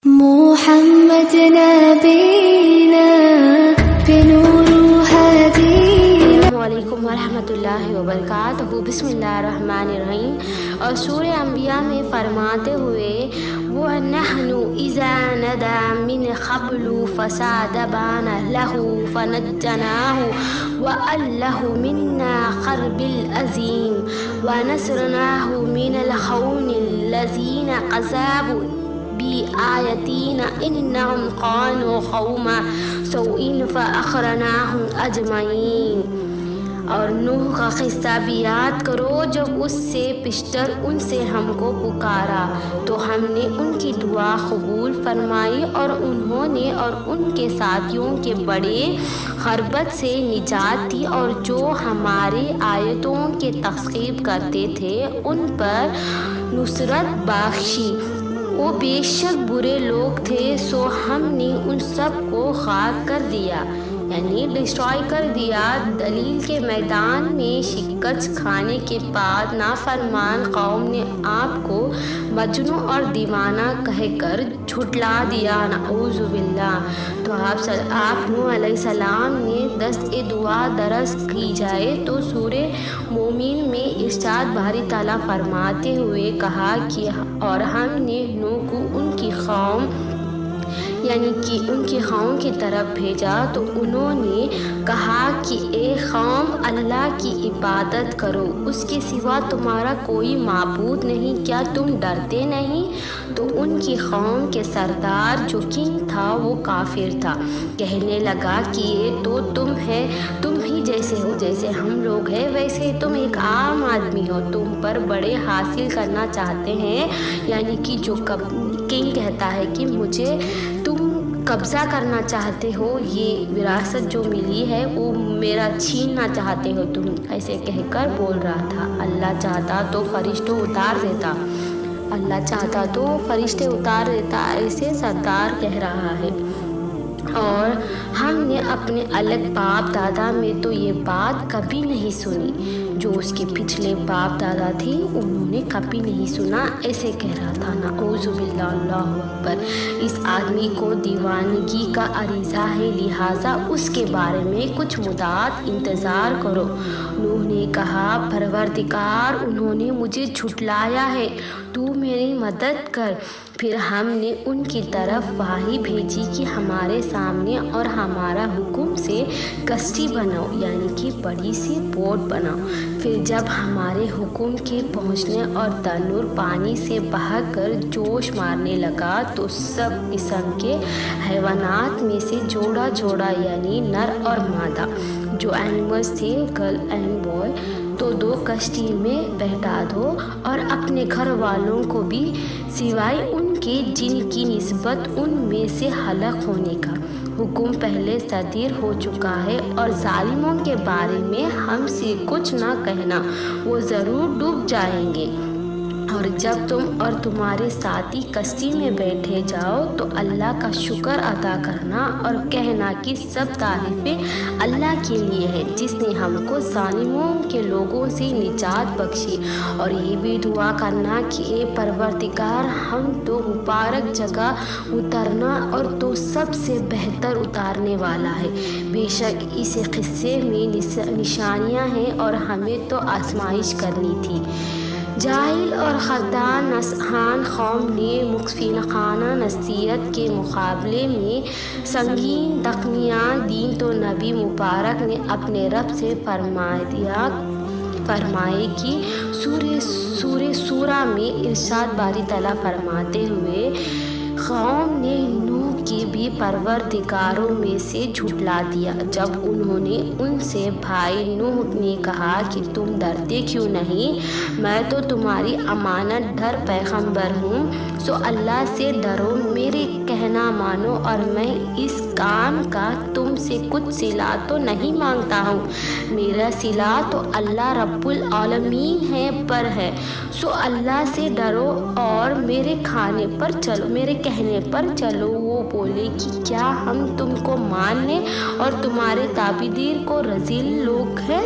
محمد نبینا بنور ہدینا۔ السلام علیکم ورحمۃ اللہ وبرکاتہ۔ بسم اللہ الرحمن الرحیم۔ اور سورہ انبیاء میں فرماتے ہوئے وَنَحْنُ إِذَا نَدَى مِنْ قَبْلُ فَصَادَبَانَ لَهُ فَنَجَّنَاهُ وَأَلَّهُ مِنَّا قَرْبِ الْعَظِيمِ وَنَصْرْنَاهُ مِنَ الْقَوْمِ الَّذِينَ كَذَّبُوا بِآيَاتِنَا إِنَّهُمْ كَانُوا قَوْمًا سَوءٍ فَأَغْرَقْنَاهُمْ أَجْمَعِينَ۔ اور نوح کا قصہ بھی یاد کرو جب اس سے پیشتر ان سے ہم کو پکارا تو ہم نے ان کی دعا قبول فرمائی اور انہوں نے اور ان کے ساتھیوں کے بڑے غربت سے نجات دی، اور جو ہمارے آیتوں کے تکذیب کرتے تھے ان پر نصرت بخشی۔ وہ بے شک برے لوگ تھے، سو ہم نے ان سب کو خاک کر دیا، یعنی ڈسٹرائے کر دیا۔ دلیل کے میدان میں شکست کھانے کے بعد نافرمان قوم نے آپ کو مجنون اور دیوانہ کہہ کر جھٹلا دیا، نعوذ باللہ۔ تو آپ نوح علیہ السلام نے دست دعا درج کی جائے تو سورہ مومن میں ارشاد باری تعالیٰ فرماتے ہوئے کہا کہ اور ہم نے نوح کو ان کی قوم یعنی کہ ان کی قوم کی طرف بھیجا تو انہوں نے کہا کہ اے قوم، اللہ کی عبادت کرو، اس کے سوا تمہارا کوئی معبود نہیں، کیا تم ڈرتے نہیں؟ تو ان کی قوم کے سردار جو کنگ تھا وہ کافر تھا، کہنے لگا کہ یہ تو تم ہی جیسے ہو، جیسے ہم لوگ ہیں ویسے تم ایک عام آدمی ہو، تم پر بڑے حاصل کرنا چاہتے ہیں، یعنی کہ جو کنگ کہتا ہے کہ مجھے تم قبضہ کرنا چاہتے ہو، یہ وراثت جو ملی ہے وہ میرا چھیننا چاہتے ہو تم، ایسے کہہ کر بول رہا تھا۔ اللہ چاہتا تو فرشتوں اتار دیتا، ایسے سردار کہہ رہا ہے۔ اور ہم نے اپنے الگ باپ دادا میں تو یہ بات کبھی نہیں سنی، جو اس کے پچھلے باپ دادا تھے انہوں نے کبھی نہیں سنا، ایسے کہہ رہا تھا، نعوذ باللہ، اللہ اکبر۔ اس آدمی کو دیوانگی کا عریضہ ہے، لہٰذا اس کے بارے میں کچھ مدت انتظار کرو۔ نوح نے کہا، پروردگار، انہوں نے مجھے جھٹلایا ہے، تو میری مدد کر۔ پھر ہم نے ان کی طرف وحی بھیجی کہ ہمارے سامنے اور ہمارا حکم سے کشتی بناؤ، یعنی کہ بڑی سی بوٹ بناؤ۔ پھر جب ہمارے حکم کے پہنچنے اور تنور پانی سے بہہ کر جوش مارنے لگا تو سب قسم کے حیوانات میں سے جوڑا جوڑا، یعنی نر اور مادہ، جو اینیملز تھے، گرل اینڈ بوائے، تو دو کشتی میں بیٹھا دو، اور اپنے گھر والوں کو بھی سوائے ان کے جن کی نسبت ان میں سے ہلاک ہونے کا حکم پہلے صادر ہو چکا ہے، اور ظالموں کے بارے میں ہم سے کچھ نہ کہنا، وہ ضرور ڈوب جائیں گے۔ اور جب تم اور تمہارے ساتھی کشتی میں بیٹھے جاؤ تو اللہ کا شکر ادا کرنا اور کہنا کہ سب تعریفیں اللہ کے لیے ہے، جس نے ہم کو ظالموں کے لوگوں سے نجات بخشی، اور یہ بھی دعا کرنا کہ اے پروردگار، ہم تو مبارک جگہ اترنا اور تو سب سے بہتر اتارنے والا ہے، بے شک اس قصے میں نشانیاں ہیں اور ہمیں تو آزمائش کرنی تھی۔ جاہل اور خردار نصحان قوم نے مخفیانہ نصیحت کے مقابلے میں سنگین دکھنیاں دیں تو نبی مبارک نے اپنے رب سے فرمائے کہ سورہ شورا میں ارشاد باری تعالیٰ فرماتے ہوئے قوم نے نوح کے بھی پروردگاروں میں سے جھٹلا دیا، جب انہوں نے ان سے بھائی نوح نے کہا کہ تم ڈرتے کیوں نہیں، میں تو تمہاری امانت دار پیغمبر ہوں، سو اللہ سے ڈرو، میرے کہنا مانو، اور میں اس کام کا تم سے کچھ صلہ تو نہیں مانگتا ہوں، میرا صلہ تو اللہ رب العالمین پر ہے، سو اللہ سے ڈرو اور میرے کہنے پر چلو۔ وہ بولے کہ کیا ہم تم کو مان لیں اور تمہارے تابعدار کو رذیل لوگ ہیں؟